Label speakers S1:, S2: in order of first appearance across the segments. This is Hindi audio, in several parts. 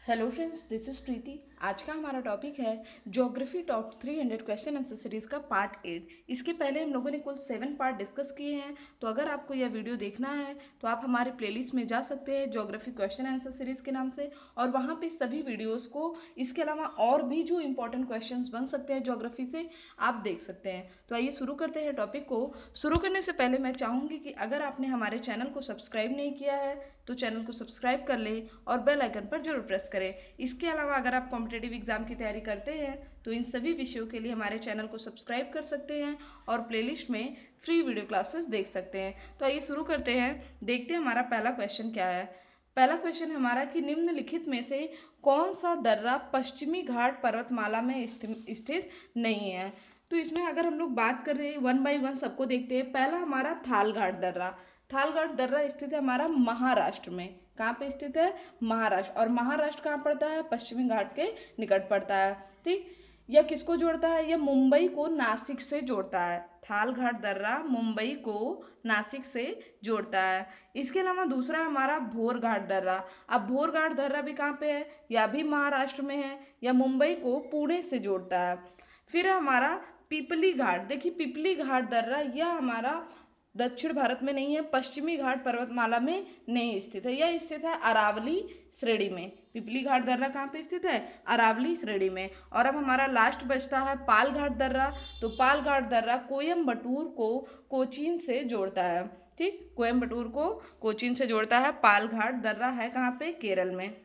S1: हेलो फ्रेंड्स, दिस इज प्रीति। आज का हमारा टॉपिक है geography top 300 question answer series का पार्ट 8। इसके पहले हम लोगों ने कुल 7 पार्ट डिस्कस किए हैं। तो अगर आपको यह वीडियो देखना है तो आप हमारे प्लेलिस्ट में जा सकते हैं ज्योग्राफी क्वेश्चन आंसर सीरीज के नाम से, और वहाँ पे सभी वीडियोस को, इसके अलावा और भी जो इंपॉर्टेंट क्वेश्चंस बन सकते हैं ज्योग्राफी से, आप देख सकते हैं। तो आइए शुरू करते हैं टॉपिक को। शुरू करने से पहले मैं चाहूँगी कि अगर आपने हमारे चैनल को सब्सक्राइब नहीं किया है तो चैनल को सब्सक्राइब कर लें और बेल आइकन पर जरूर प्रेस करें। इसके अलावा अगर आप कॉम्पिटेटिव एग्जाम की तैयारी करते हैं तो इन सभी विषयों के लिए हमारे चैनल को सब्सक्राइब कर सकते हैं और प्लेलिस्ट में फ्री वीडियो क्लासेस देख सकते हैं। तो आइए शुरू करते हैं, देखते हैं हमारा पहला क्वेश्चन क्या है। पहला क्वेश्चन हमारा कि निम्नलिखित में से कौन सा दर्रा पश्चिमी घाट पर्वतमाला में स्थित नहीं है। तो इसमें अगर हम लोग बात कर रहे हैं वन बाय वन सबको देखते हैं। पहला हमारा थालघाट दर्रा। थालघाट दर्रा स्थित है हमारा महाराष्ट्र में। कहाँ पे स्थित है? महाराष्ट्र। और महाराष्ट्र कहाँ पड़ता है? पश्चिमी घाट के निकट पड़ता है। ठीक, यह किसको जोड़ता है? यह मुंबई को नासिक से जोड़ता है। थालघाट दर्रा मुंबई को नासिक से जोड़ता है। इसके अलावा दूसरा हमारा भोरघाट दर्रा। अब भोरघाट दर्रा भी कहाँ पे है? यह भी महाराष्ट्र में है। यह मुंबई को पुणे से जोड़ता है। फिर हमारा पिपली घाट। देखिए पिपली घाट दर्रा यह हमारा दक्षिण भारत में नहीं है, पश्चिमी घाट पर्वतमाला में नहीं स्थित है। यह स्थित है अरावली श्रेणी में। पिपली घाट दर्रा कहाँ पे स्थित है? अरावली श्रेणी में। और अब हमारा लास्ट बचता है पाल घाट दर्रा। तो पाल घाट दर्रा कोयम्बटूर को कोचीन से जोड़ता है। ठीक, कोयम्बटूर को कोचीन से जोड़ता है। पाल घाट दर्रा है कहाँ पे? केरल में।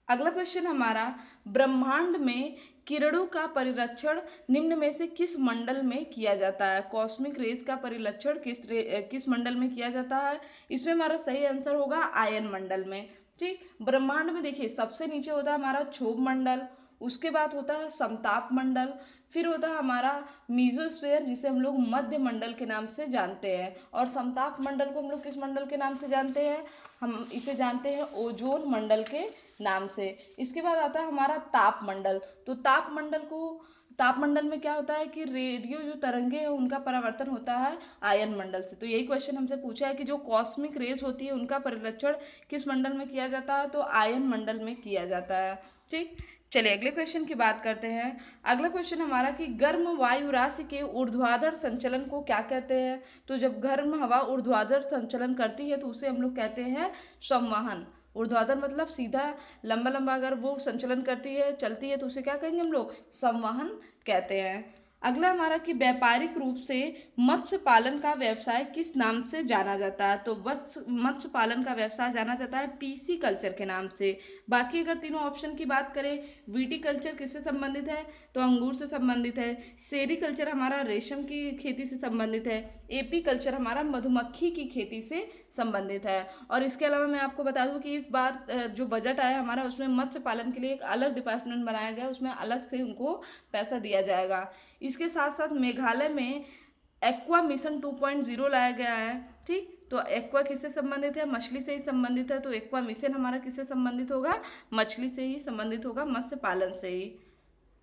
S1: अगला क्वेश्चन हमारा, ब्रह्मांड में किरणों का परिरक्षण निम्न में से किस मंडल में किया जाता है? कॉस्मिक रेज का परिरक्षण किस मंडल में किया जाता है? इसमें हमारा सही आंसर होगा आयन मंडल में। ठीक, ब्रह्मांड में देखिए सबसे नीचे होता है हमारा क्षोभ मंडल, उसके बाद होता है समताप मंडल, फिर होता है हमारा मीजोस्फीयर जिसे हम लोग मध्य मंडल के नाम से जानते हैं, और समताप मंडल को हम लोग किस मंडल के नाम से जानते हैं? हम इसे जानते हैं ओजोन मंडल के नाम से। इसके बाद आता है हमारा ताप मंडल। तो ताप मंडल में क्या होता है कि रेडियो जो तरंगे हैं उनका परावर्तन होता है आयन मंडल से। तो यही क्वेश्चन हमसे पूछा है कि जो कॉस्मिक रेज होती है उनका परिरक्षण किस मंडल में किया जाता है? तो आयन मंडल में किया जाता है। ठीक, चलिए अगले क्वेश्चन की बात करते हैं। अगला क्वेश्चन हमारा कि गर्म वायु राशि के ऊर्ध्वाधर संचलन को क्या कहते हैं? तो जब गर्म हवा ऊर्ध्वाधर संचलन करती है तो उसे हम लोग कहते हैं संवहन। ऊर्ध्वाधर मतलब सीधा लंबा लंबा अगर वो संचलन करती है, चलती है, तो उसे क्या कहेंगे हम लोग? संवहन कहते हैं। अगला हमारा कि व्यापारिक रूप से मत्स्य पालन का व्यवसाय किस नाम से जाना जाता है? तो मत्स्य पालन का व्यवसाय जाना जाता है पीसी कल्चर के नाम से। बाकी अगर तीनों ऑप्शन की बात करें, वीटी कल्चर किससे संबंधित है? तो अंगूर से संबंधित है। सेरी कल्चर हमारा रेशम की खेती से संबंधित है। एपी कल्चर हमारा मधुमक्खी की खेती से संबंधित है। और इसके अलावा मैं आपको बता दूं कि इस बार जो बजट आया हमारा उसमें मत्स्य पालन के लिए एक अलग डिपार्टमेंट बनाया गया, उसमें अलग से उनको पैसा दिया जाएगा। इसके साथ साथ मेघालय में एक्वा मिशन 2.0 लाया गया है। ठीक, तो एक्वा किससे संबंधित है? मछली से ही संबंधित है। तो एक्वा मिशन हमारा किससे संबंधित होगा? मछली से ही संबंधित होगा, मत्स्य पालन से ही।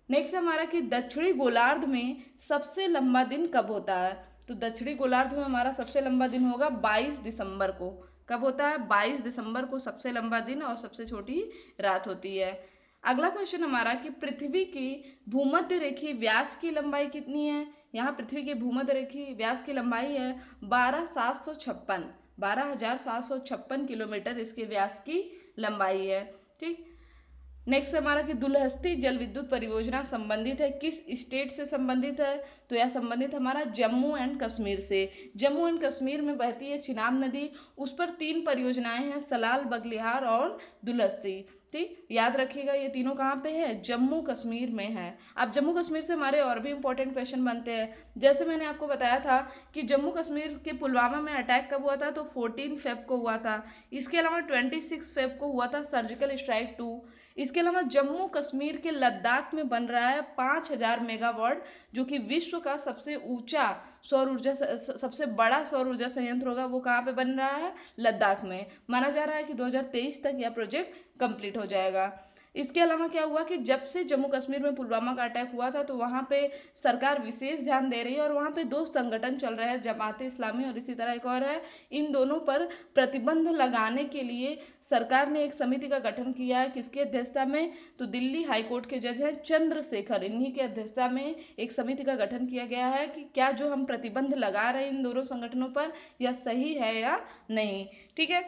S1: नेक्स्ट हमारा कि दक्षिणी गोलार्ध में सबसे लंबा दिन कब होता है? तो दक्षिणी गोलार्ध में हमारा सबसे लंबा दिन होगा 22 दिसंबर को। कब होता है? 22 दिसंबर को सबसे लंबा दिन और सबसे छोटी रात होती है। अगला क्वेश्चन हमारा कि पृथ्वी की भूमध्य रेखीय व्यास की लंबाई कितनी है? यहाँ पृथ्वी के भूमध्य रेखीय व्यास की लंबाई है 12,756 किलोमीटर इसके व्यास की लंबाई है। ठीक, नेक्स्ट हमारा कि दुलहस्ती जल विद्युत परियोजना संबंधित है किस स्टेट से संबंधित है? तो यह संबंधित हमारा जम्मू एंड कश्मीर से। जम्मू एंड कश्मीर में बहती है चिनाब नदी, उस पर 3 परियोजनाएं हैं, सलाल, बगलिहार और दुलहस्ती। ठीक, याद रखिएगा ये तीनों कहाँ पे है? जम्मू कश्मीर में है। अब जम्मू कश्मीर से हमारे और भी इंपॉर्टेंट क्वेश्चन बनते हैं। जैसे मैंने आपको बताया था कि जम्मू कश्मीर के पुलवामा में अटैक कब हुआ था? तो 14 फेब को हुआ था। इसके अलावा 26 फेब को हुआ था सर्जिकल स्ट्राइक 2। इसके अलावा जम्मू कश्मीर के लद्दाख में बन रहा है 5000 मेगावाट, जो कि विश्व का सबसे ऊंचा सौर ऊर्जा सबसे बड़ा सौर ऊर्जा संयंत्र होगा। वो कहाँ पे बन रहा है? लद्दाख में। माना जा रहा है कि 2023 तक यह प्रोजेक्ट कंप्लीट हो जाएगा। इसके अलावा क्या हुआ कि जब से जम्मू कश्मीर में पुलवामा का अटैक हुआ था तो वहाँ पे सरकार विशेष ध्यान दे रही है और वहाँ पे दो संगठन चल रहे हैं, जमात इस्लामी और इसी तरह एक और है। इन दोनों पर प्रतिबंध लगाने के लिए सरकार ने एक समिति का गठन किया है। किसकी अध्यक्षता में? तो दिल्ली हाईकोर्ट के जज हैं चंद्रशेखर, इन्हीं की अध्यक्षता में एक समिति का गठन किया गया है कि क्या जो हम प्रतिबंध लगा रहे हैं इन दोनों संगठनों पर यह सही है या नहीं। ठीक है,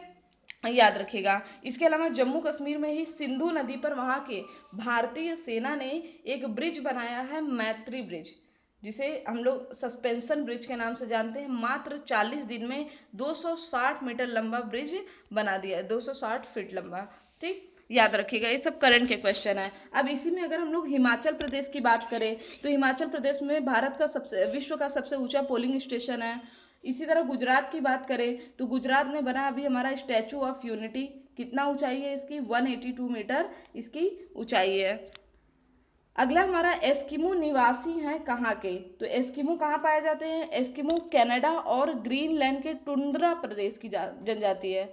S1: याद रखिएगा। इसके अलावा जम्मू कश्मीर में ही सिंधु नदी पर वहाँ के भारतीय सेना ने एक ब्रिज बनाया है, मैत्री ब्रिज, जिसे हम लोग सस्पेंशन ब्रिज के नाम से जानते हैं। मात्र 40 दिन में 260 मीटर लंबा ब्रिज बना दिया है, 260 फीट लंबा। ठीक, याद रखिएगा, ये सब करंट के क्वेश्चन है। अब इसी में अगर हम लोग हिमाचल प्रदेश की बात करें तो हिमाचल प्रदेश में भारत का विश्व का सबसे ऊंचा पोलिंग स्टेशन है। इसी तरह गुजरात की बात करें तो गुजरात में बना अभी हमारा स्टैचू ऑफ यूनिटी, कितना ऊंचाई है इसकी? 182 मीटर इसकी ऊंचाई है। अगला हमारा एस्किमो निवासी हैं कहाँ के? तो एस्किमो कहाँ पाए जाते हैं? एस्किमो कनाडा और ग्रीनलैंड के टुंड्रा प्रदेश की जनजाति है,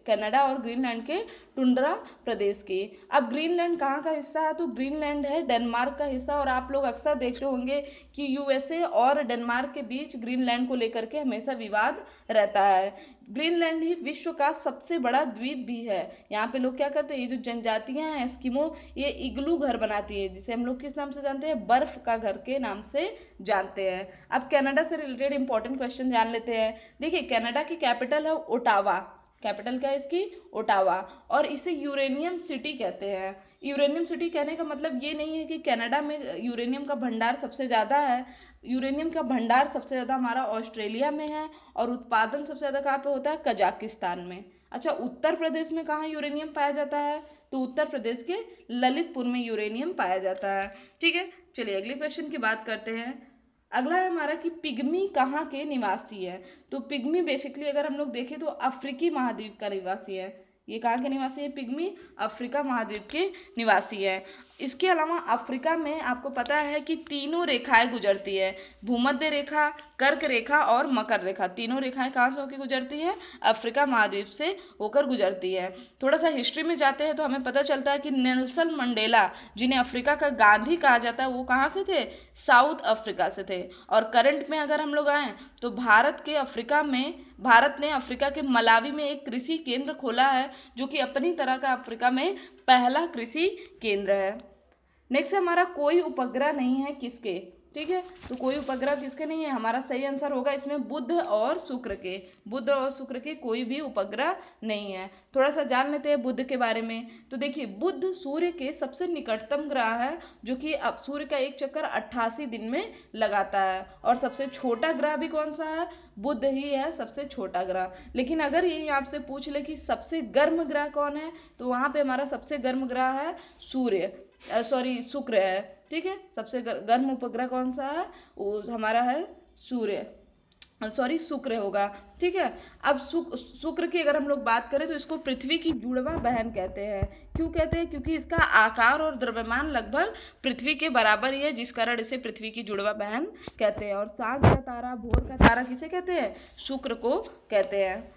S1: कनाडा और ग्रीनलैंड के टुंड्रा प्रदेश की। अब ग्रीनलैंड कहाँ का हिस्सा है? तो ग्रीनलैंड है डेनमार्क का हिस्सा। और आप लोग अक्सर देखते होंगे कि यूएसए और डेनमार्क के बीच ग्रीनलैंड को लेकर के हमेशा विवाद रहता है। ग्रीनलैंड ही विश्व का सबसे बड़ा द्वीप भी है। यहाँ पे लोग क्या करते हैं, ये जो जनजातियां हैं एस्किमो, ये इग्लू घर बनाती है, जिसे हम लोग किस नाम से जानते हैं? बर्फ का घर के नाम से जानते हैं। अब कनाडा से रिलेटेड इंपॉर्टेंट क्वेश्चन जान लेते हैं। देखिए, कनाडा की कैपिटल है ओटावा, कैपिटल क्या है इसकी? ओटावा। और इसे यूरेनियम सिटी कहते हैं। यूरेनियम सिटी कहने का मतलब ये नहीं है कि कनाडा में यूरेनियम का भंडार सबसे ज़्यादा है। यूरेनियम का भंडार सबसे ज़्यादा हमारा ऑस्ट्रेलिया में है और उत्पादन सबसे ज़्यादा कहाँ पे होता है? कजाकिस्तान में। अच्छा, उत्तर प्रदेश में कहाँ यूरेनियम पाया जाता है? तो उत्तर प्रदेश के ललितपुर में यूरेनियम पाया जाता है। ठीक है, चलिए अगले क्वेश्चन की बात करते हैं। अगला है हमारा कि पिग्मी कहाँ के निवासी है? तो पिग्मी बेसिकली अगर हम लोग देखें तो अफ्रीकी महाद्वीप का निवासी है। ये कहाँ के निवासी है? पिग्मी अफ्रीका महाद्वीप के निवासी है। इसके अलावा अफ्रीका में आपको पता है कि तीनों रेखाएं गुजरती है, भूमध्य रेखा, कर्क रेखा और मकर रेखा। तीनों रेखाएं कहाँ से होकर गुजरती है? अफ्रीका महाद्वीप से होकर गुजरती है। थोड़ा सा हिस्ट्री में जाते हैं तो हमें पता चलता है कि नेल्सन मंडेला, जिन्हें अफ्रीका का गांधी कहा जाता है, वो कहाँ से थे? साउथ अफ्रीका से थे। और करंट में अगर हम लोग आए तो भारत ने अफ्रीका के मलावी में एक कृषि केंद्र खोला है, जो कि अपनी तरह का अफ्रीका में पहला कृषि केंद्र है। नेक्स्ट हमारा कोई उपग्रह नहीं है किसके? ठीक है, तो कोई उपग्रह किसके नहीं है? हमारा सही आंसर होगा इसमें बुध और शुक्र के। बुध और शुक्र के कोई भी उपग्रह नहीं है। थोड़ा सा जान लेते हैं बुध के बारे में। तो देखिए, बुध सूर्य के सबसे निकटतम ग्रह है, जो कि अब सूर्य का एक चक्कर 88 दिन में लगाता है। और सबसे छोटा ग्रह भी कौन सा है? बुध ही है सबसे छोटा ग्रह। लेकिन अगर ये आपसे पूछ ले कि सबसे गर्म ग्रह कौन है, तो वहाँ पे हमारा सबसे गर्म ग्रह है शुक्र है। ठीक है, सबसे गर्म उपग्रह कौन सा है? वो हमारा है शुक्र होगा। ठीक है, अब शुक्र की अगर हम लोग बात करें तो इसको पृथ्वी की जुड़वा बहन कहते हैं। क्यों कहते हैं? क्योंकि इसका आकार और द्रव्यमान लगभग पृथ्वी के बराबर ही है, जिस कारण इसे पृथ्वी की जुड़वा बहन कहते हैं। और सांझ का तारा, भोर का तारा किसे कहते हैं? शुक्र को कहते हैं।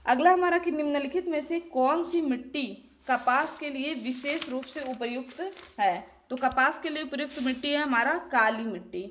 S1: अगला हमारा कि निम्नलिखित में से कौन सी मिट्टी कपास के लिए विशेष रूप से उपयुक्त है? तो कपास के लिए उपयुक्त मिट्टी है हमारा काली मिट्टी।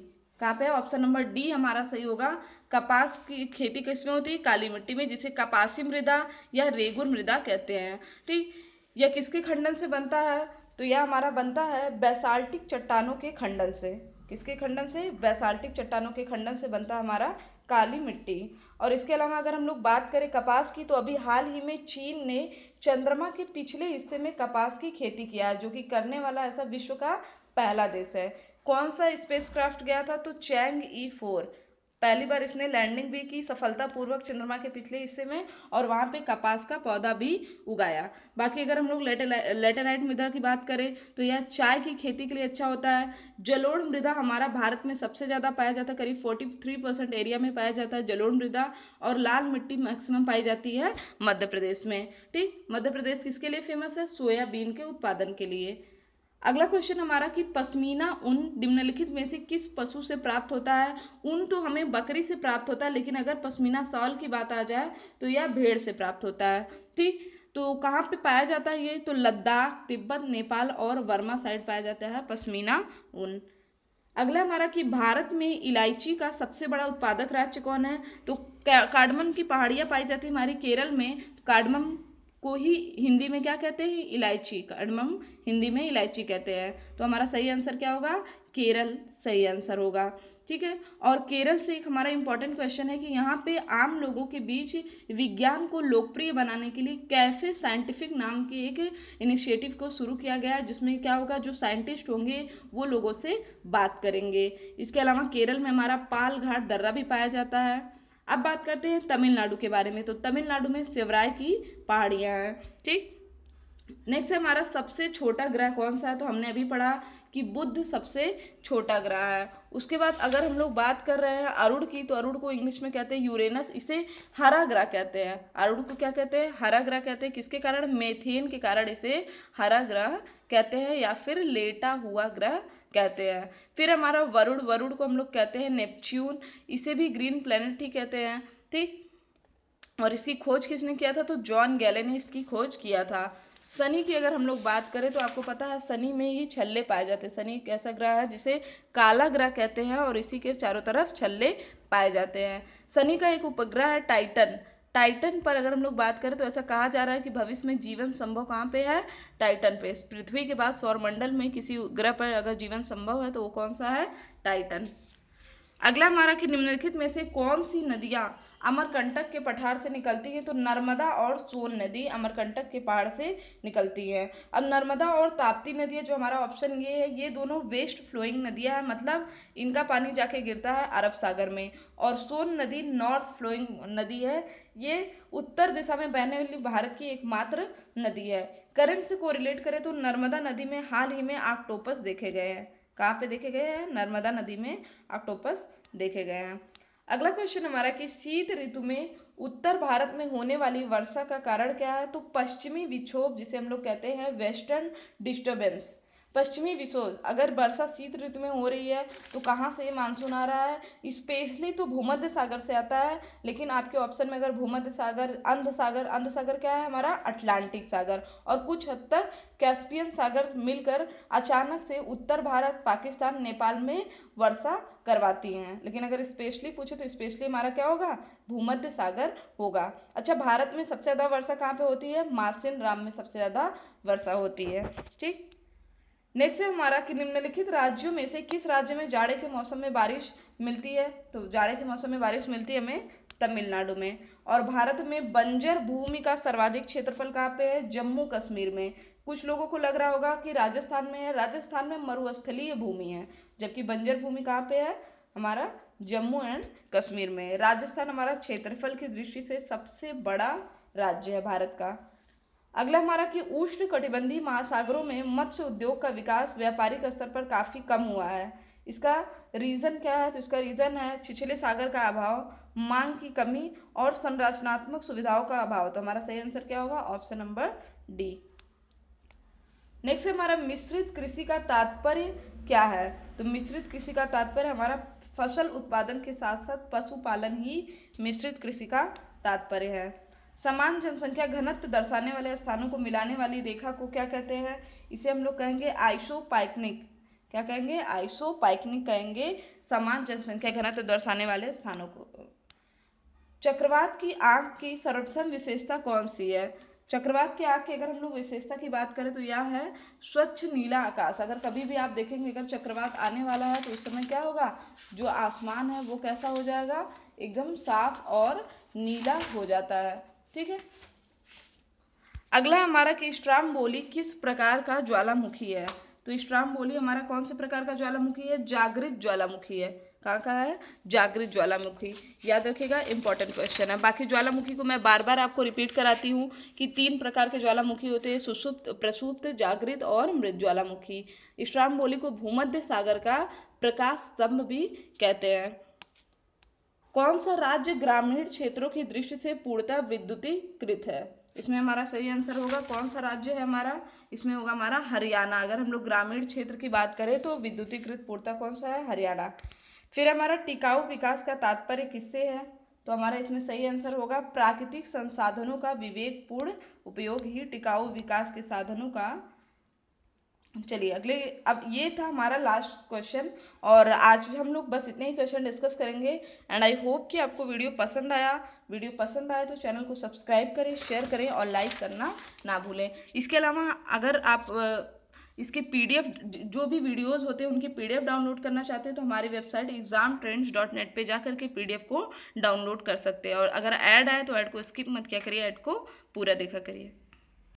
S1: कहाँ पे? ऑप्शन नंबर डी हमारा सही होगा। कपास की खेती किस में होती है? काली मिट्टी में, जिसे कपासी मृदा या रेगुर मृदा कहते हैं। ठीक, यह किसके खंडन से बनता है? तो यह हमारा बनता है बेसाल्टिक चट्टानों के खंडन से। किसके खंडन से? बेसाल्टिक चट्टानों के खंडन से बनता है हमारा काली मिट्टी। और इसके अलावा अगर हम लोग बात करें कपास की, तो अभी हाल ही में चीन ने चंद्रमा के पिछले हिस्से में कपास की खेती किया है, जो कि करने वाला ऐसा विश्व का पहला देश है। कौन सा स्पेसक्राफ्ट गया था? तो चैंग-ई 4। पहली बार इसने लैंडिंग भी की सफलतापूर्वक चंद्रमा के पिछले हिस्से में, और वहाँ पे कपास का पौधा भी उगाया। बाकी अगर हम लोग लेटेराइट मृदा की बात करें तो यह चाय की खेती के लिए अच्छा होता है। जलोढ़ मृदा हमारा भारत में सबसे ज़्यादा पाया जाता है, करीब 43% एरिया में पाया जाता है जलोढ़ मृदा। और लाल मिट्टी मैक्सिमम पाई जाती है मध्य प्रदेश में। ठीक, मध्य प्रदेश किसके लिए फेमस है? सोयाबीन के उत्पादन के लिए। अगला क्वेश्चन हमारा कि पश्मीना ऊन निम्नलिखित में से किस पशु से प्राप्त होता है? ऊन तो हमें बकरी से प्राप्त होता है, लेकिन अगर पश्मीना शॉल की बात आ जाए तो यह भेड़ से प्राप्त होता है। ठीक, तो कहाँ पे पाया जाता है ये? तो लद्दाख, तिब्बत, नेपाल और बर्मा साइड पाया जाता है पश्मीना ऊन। अगला हमारा कि भारत में इलायची का सबसे बड़ा उत्पादक राज्य कौन है? तो कार्डमम की पहाड़ियाँ पाई जाती है हमारी केरल में। कार्डमम को ही हिंदी में क्या कहते हैं? इलायची। कार्डमम हिंदी में इलायची कहते हैं। तो हमारा सही आंसर क्या होगा? केरल सही आंसर होगा। ठीक है। और केरल से एक हमारा इंपॉर्टेंट क्वेश्चन है कि यहाँ पे आम लोगों के बीच विज्ञान को लोकप्रिय बनाने के लिए कैफे साइंटिफिक नाम की एक इनिशिएटिव को शुरू किया गया है, जिसमें क्या होगा? जो साइंटिस्ट होंगे वो लोगों से बात करेंगे। इसके अलावा केरल में हमारा पाल घाट दर्रा भी पाया जाता है। अब बात करते हैं तमिलनाडु के बारे में। तो तमिलनाडु में शिवराय की पहाड़ियाँ हैं। ठीक। नेक्स्ट है हमारा सबसे छोटा ग्रह कौन सा है? तो हमने अभी पढ़ा कि बुध सबसे छोटा ग्रह है। उसके बाद अगर हम लोग बात कर रहे हैं अरुण की, तो अरुण को इंग्लिश में कहते हैं यूरेनस। इसे हरा ग्रह कहते हैं। अरुण को क्या कहते हैं? हरा ग्रह कहते हैं। किसके कारण? मेथेन के कारण इसे हरा ग्रह कहते हैं या फिर लेटा हुआ ग्रह कहते हैं। फिर हमारा वरुण, वरुण को हम लोग कहते हैं नेपच्यून। इसे भी ग्रीन प्लेनेट ही कहते हैं। ठीक। और इसकी खोज किसने किया था? तो जॉन गैले ने इसकी खोज किया था। शनि की अगर हम लोग बात करें तो आपको पता है शनि में ही छल्ले पाए जाते हैं। शनि एक ऐसा ग्रह है जिसे काला ग्रह कहते हैं और इसी के चारों तरफ छल्ले पाए जाते हैं। शनि का एक उपग्रह है टाइटन। टाइटन पर अगर हम लोग बात करें तो ऐसा कहा जा रहा है कि भविष्य में जीवन संभव कहाँ पे है? टाइटन पे। पृथ्वी के बाद सौरमंडल में किसी ग्रह पर अगर जीवन संभव है तो वो कौन सा है? टाइटन। अगला हमारा कि निम्नलिखित में से कौन सी नदियाँ अमरकंटक के पठार से निकलती हैं? तो नर्मदा और सोन नदी अमरकंटक के पहाड़ से निकलती हैं। अब नर्मदा और ताप्ती नदियाँ, जो हमारा ऑप्शन ये है, ये दोनों वेस्ट फ्लोइंग नदियाँ हैं, मतलब इनका पानी जाके गिरता है अरब सागर में। और सोन नदी नॉर्थ फ्लोइंग नदी है, ये उत्तर दिशा में बहने वाली भारत की एकमात्र नदी है। करंट से कोरिलेट करें तो नर्मदा नदी में हाल ही में ऑक्टोपस देखे गए हैं। कहाँ पे देखे गए हैं? नर्मदा नदी में ऑक्टोपस देखे गए हैं। अगला क्वेश्चन हमारा कि शीत ऋतु में उत्तर भारत में होने वाली वर्षा का कारण क्या है? तो पश्चिमी विक्षोभ, जिसे हम लोग कहते हैं वेस्टर्न डिस्टर्बेंस। पश्चिमी विक्षोभ अगर वर्षा शीत ऋतु में हो रही है तो कहाँ से मानसून आ रहा है? स्पेशली तो भूमध्य सागर से आता है, लेकिन आपके ऑप्शन में अगर भूमध्य सागर, अंध सागर क्या है हमारा? अटलांटिक सागर। और कुछ हद तक कैस्पियन सागर मिलकर अचानक से उत्तर भारत, पाकिस्तान, नेपाल में वर्षा करवाती हैं। लेकिन अगर स्पेशली पूछे तो स्पेशली हमारा क्या होगा? भूमध्य सागर होगा। अच्छा, भारत में सबसे ज़्यादा वर्षा कहाँ पे होती है? मासिन राम में सबसे ज़्यादा वर्षा होती है। ठीक। नेक्स्ट है हमारा कि निम्नलिखित राज्यों में से किस राज्य में जाड़े के मौसम में बारिश मिलती है? तो जाड़े के मौसम में बारिश मिलती है हमें तमिलनाडु में। और भारत में बंजर भूमि का सर्वाधिक क्षेत्रफल कहाँ पे है? जम्मू कश्मीर में। कुछ लोगों को लग रहा होगा कि राजस्थान में है। राजस्थान में मरुस्थलीय भूमि है, जबकि बंजर भूमि कहाँ पे है? हमारा जम्मू एंड कश्मीर में। राजस्थान हमारा क्षेत्रफल की दृष्टि से सबसे बड़ा राज्य है भारत का। अगला हमारा कि उष्ण कटिबंधीय महासागरों में मत्स्य उद्योग का विकास व्यापारिक स्तर पर काफ़ी कम हुआ है। इसका रीज़न क्या है? तो इसका रीज़न है छिछले सागर का अभाव, मांग की कमी और संरचनात्मक सुविधाओं का अभाव। तो हमारा सही आंसर क्या होगा? Option number D. नेक्स्ट है हमारा मिश्रित कृषि का तात्पर्य क्या है? तो मिश्रित कृषि का तात्पर्य हमारा फसल उत्पादन के साथ साथ पशुपालन ही मिश्रित कृषि का तात्पर्य है। समान जनसंख्या घनत्व दर्शाने वाले स्थानों को मिलाने वाली रेखा को क्या कहते हैं? इसे हम लोग कहेंगे आइसोपाइकनिक। क्या कहेंगे? आइसोपाइकनिक कहेंगे समान जनसंख्या घनत्व दर्शाने वाले स्थानों को। चक्रवात की आंख की सर्वप्रथम विशेषता कौन सी है? चक्रवात की आंख की अगर हम लोग विशेषता की बात करें तो यह है स्वच्छ नीला आकाश। अगर कभी भी आप देखेंगे अगर चक्रवात आने वाला है तो उस समय क्या होगा? जो आसमान है वो कैसा हो जाएगा? एकदम साफ और नीला हो जाता है। ठीक है। अगला हमारा कि स्ट्रामबोली किस प्रकार का ज्वालामुखी है? तो स्ट्रामबोली हमारा कौन से प्रकार का ज्वालामुखी है? जागृत ज्वालामुखी है। कहाँ का है? जागृत ज्वालामुखी। याद रखिएगा, इंपॉर्टेंट क्वेश्चन है। बाकी ज्वालामुखी को मैं बार बार आपको रिपीट कराती हूँ कि 3 प्रकार के ज्वालामुखी होते हैं, सुषुप्त, प्रसुप्त, जागृत और मृत ज्वालामुखी। स्ट्रामबोली को भूमध्य सागर का प्रकाश स्तंभ भी कहते हैं। कौन सा राज्य ग्रामीण क्षेत्रों की दृष्टि से पूर्णतः विद्युतीकृत है? इसमें हमारा सही आंसर होगा कौन सा राज्य है हमारा? इसमें होगा हमारा हरियाणा। अगर हम लोग ग्रामीण क्षेत्र की बात करें तो विद्युतीकृत पूर्णतः कौन सा है? हरियाणा। फिर हमारा टिकाऊ विकास का तात्पर्य किससे है? तो हमारा इसमें सही आंसर होगा प्राकृतिक संसाधनों का विवेकपूर्ण उपयोग ही टिकाऊ विकास के साधनों का। चलिए अगले, अब ये था हमारा लास्ट क्वेश्चन और आज हम लोग बस इतने ही क्वेश्चन डिस्कस करेंगे। एंड आई होप कि आपको वीडियो पसंद आया। वीडियो पसंद आया तो चैनल को सब्सक्राइब करें, शेयर करें और लाइक करना ना भूलें। इसके अलावा अगर आप इसके पीडीएफ जो भी वीडियोस होते हैं उनकी पीडीएफ डाउनलोड करना चाहते हैं तो हमारी वेबसाइट examtrends.net पे जा करके पीडीएफ को डाउनलोड कर सकते हैं। और अगर ऐड आए तो ऐड को स्किप मत किया करिए, ऐड को पूरा देखा करिए।